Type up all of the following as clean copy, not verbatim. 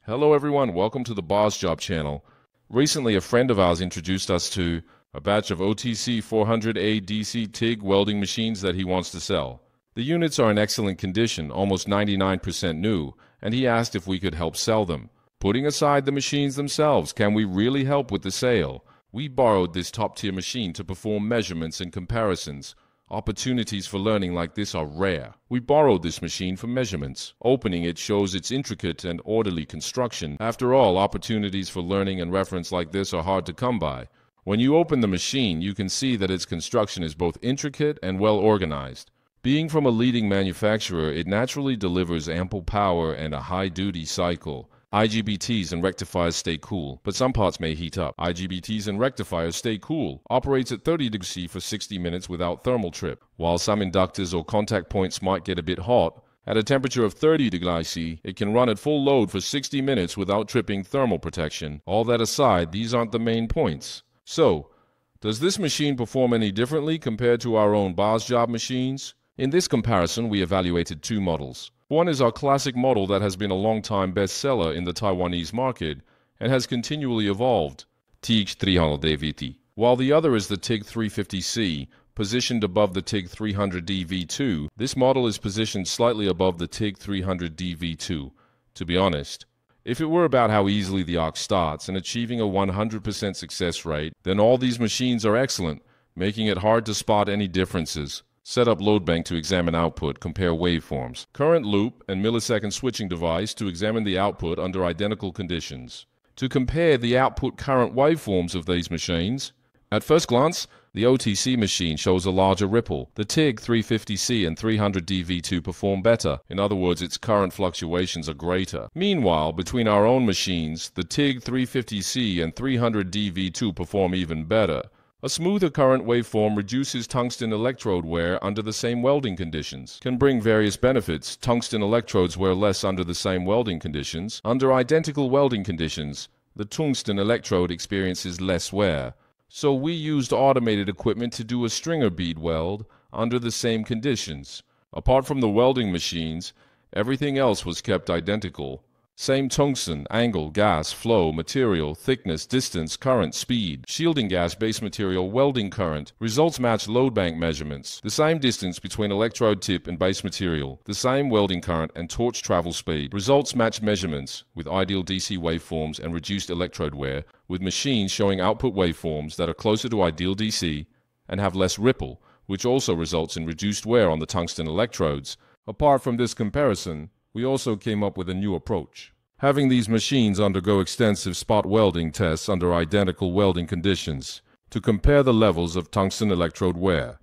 Hello everyone, welcome to the BOSJOB channel. Recently a friend of ours introduced us to a batch of OTC 400A DC TIG welding machines that he wants to sell. The units are in excellent condition, almost 99% new, and he asked if we could help sell them. Putting aside the machines themselves, can we really help with the sale? We borrowed this top-tier machine to perform measurements and comparisons. Opportunities for learning like this are rare. We borrowed this machine for measurements. Opening it shows its intricate and orderly construction. After all, opportunities for learning and reference like this are hard to come by. When you open the machine, you can see that its construction is both intricate and well organized. Being from a leading manufacturer, it naturally delivers ample power and a high duty cycle. IGBTs and rectifiers stay cool, but some parts may heat up. IGBTs and rectifiers stay cool. Operates at 30 degrees C for 60 minutes without thermal trip. While some inductors or contact points might get a bit hot, at a temperature of 30 degrees C, it can run at full load for 60 minutes without tripping thermal protection. All that aside, these aren't the main points. So, does this machine perform any differently compared to our own BOSJOB machines? In this comparison, we evaluated two models. One is our classic model that has been a long-time bestseller in the Taiwanese market and has continually evolved, TIG 380, while the other is the TIG 350C, positioned above the TIG 300D V2. This model is positioned slightly above the TIG 300D V2. To be honest, if it were about how easily the arc starts and achieving a 100% success rate, then all these machines are excellent, making it hard to spot any differences. Set up load bank to examine output, compare waveforms. Current loop and millisecond switching device to examine the output under identical conditions. To compare the output current waveforms of these machines. At first glance, the OTC machine shows a larger ripple. The TIG 350C and 300D V2 perform better. In other words, its current fluctuations are greater. Meanwhile, between our own machines, the TIG 350C and 300D V2 perform even better. A smoother current waveform reduces tungsten electrode wear under the same welding conditions. Can bring various benefits. Tungsten electrodes wear less under the same welding conditions. Under identical welding conditions, the tungsten electrode experiences less wear. So we used automated equipment to do a stringer bead weld under the same conditions. Apart from the welding machines, everything else was kept identical. Same tungsten, angle, gas, flow, material, thickness, distance, current, speed, shielding gas, base material, welding current. Results match load bank measurements. The same distance between electrode tip and base material. The same welding current and torch travel speed. Results match measurements with ideal DC waveforms and reduced electrode wear, with machines showing output waveforms that are closer to ideal DC and have less ripple, which also results in reduced wear on the tungsten electrodes. Apart from this comparison, we also came up with a new approach. Having these machines undergo extensive spot welding tests under identical welding conditions to compare the levels of tungsten electrode wear.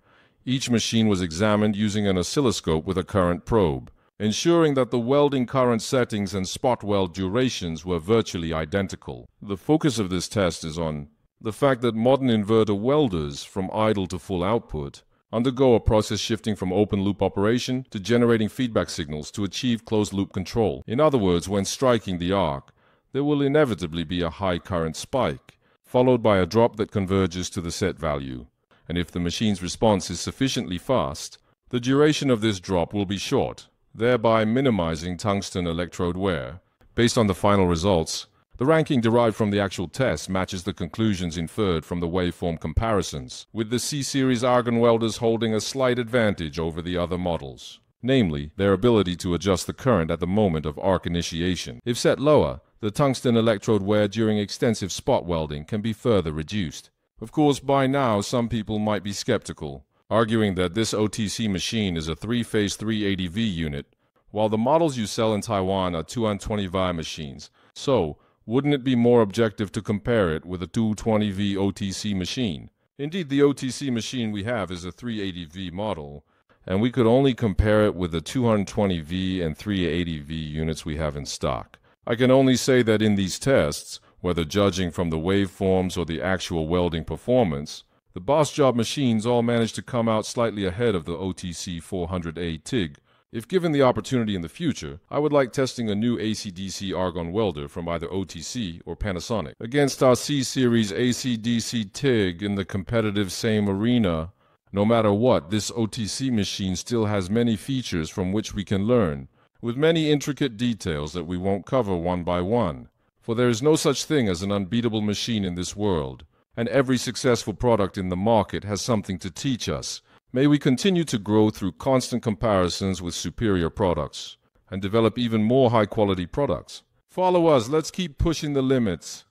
Each machine was examined using an oscilloscope with a current probe, ensuring that the welding current settings and spot weld durations were virtually identical. The focus of this test is on the fact that modern inverter welders, from idle to full output, undergo a process shifting from open-loop operation to generating feedback signals to achieve closed-loop control. In other words, when striking the arc, there will inevitably be a high current spike, followed by a drop that converges to the set value. And if the machine's response is sufficiently fast, the duration of this drop will be short, thereby minimizing tungsten electrode wear. Based on the final results, the ranking derived from the actual test matches the conclusions inferred from the waveform comparisons, with the C-series argon welders holding a slight advantage over the other models, namely, their ability to adjust the current at the moment of arc initiation. If set lower, the tungsten electrode wear during extensive spot welding can be further reduced. Of course, by now, some people might be skeptical, arguing that this OTC machine is a 3-phase 380V unit, while the models you sell in Taiwan are 220V machines. So, wouldn't it be more objective to compare it with a 220V OTC machine? Indeed, the OTC machine we have is a 380V model, and we could only compare it with the 220V and 380V units we have in stock. I can only say that in these tests, whether judging from the waveforms or the actual welding performance, the BOSJOB machines all managed to come out slightly ahead of the OTC 400A TIG. If given the opportunity in the future, I would like testing a new AC/DC argon welder from either OTC or Panasonic against our C-Series AC/DC TIG in the competitive same arena. No matter what, this OTC machine still has many features from which we can learn, with many intricate details that we won't cover one by one. For there is no such thing as an unbeatable machine in this world, and every successful product in the market has something to teach us. May we continue to grow through constant comparisons with superior products, and develop even more high-quality products. Follow us, let's keep pushing the limits.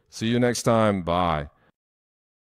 See you next time, bye.